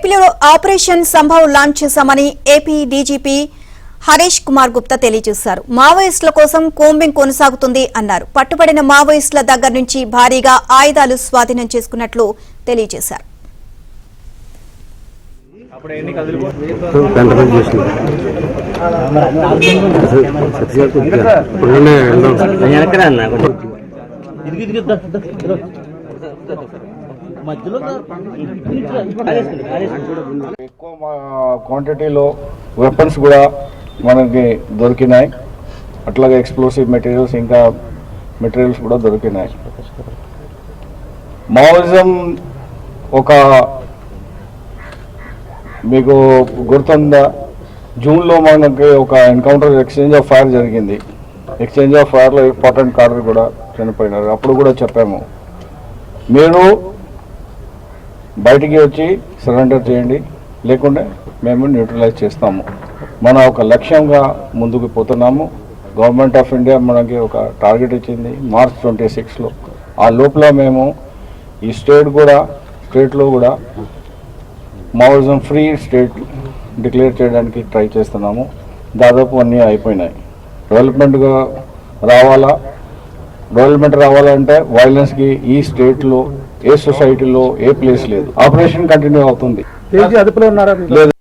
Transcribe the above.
ఏపీలో operation సంభవ్ launch చేశామని AP DGP Harish Kumar Gupta తెలియజేశారు. మావోయిస్టుల కోసం కోంబింగ్ కొనసాగుతుంది అన్నారు. పట్టుబడిన మావోయిస్టుల దగ్గర నుంచి భారీగా ఆయుధాలు స్వాధీనం చేసుకున్నట్లు తెలియజేశారు. ఎక్కువ క్వాంటిటీలో వెపన్స్ కూడా మనకి దొరికినాయి. అట్లాగే ఎక్స్ప్లోసివ్ మెటీరియల్స్ ఇంకా మెటీరియల్స్ కూడా దొరికినాయి. మావోయిజం ఒక మీకు గుర్తుందా, జూన్లో మనకి ఒక ఎన్కౌంటర్ ఎక్స్చేంజ్ ఆఫ్ ఫైర్ జరిగింది. ఎక్స్చేంజ్ ఆఫ్ ఫైర్లో ఇంపార్టెంట్ కార్డర్ కూడా చనిపోయినారు. అప్పుడు కూడా చెప్పాము, మీరు బయటికి వచ్చి సరెండర్ చేయండి, లేకుంటే మేము న్యూట్రలైజ్ చేస్తాము. మన ఒక లక్ష్యంగా ముందుకు పోతున్నాము. గవర్నమెంట్ ఆఫ్ ఇండియా మనకి ఒక టార్గెట్ ఇచ్చింది మార్చ్ 26లో. ఆ లోపల మేము ఈ స్టేట్లో కూడా మావోయిజం ఫ్రీ స్టేట్ డిక్లేర్ చేయడానికి ట్రై చేస్తున్నాము. దాదాపు అన్నీ అయిపోయినాయి. డెవలప్మెంట్ రావాలంటే వైలెన్స్కి ఈ స్టేట్లో ఏ సొసైటీలో ఏ ప్లేస్ లేదు. ఆపరేషన్ కంటిన్యూ అవుతుంది. అదుపులో ఉన్నారా? లేదు.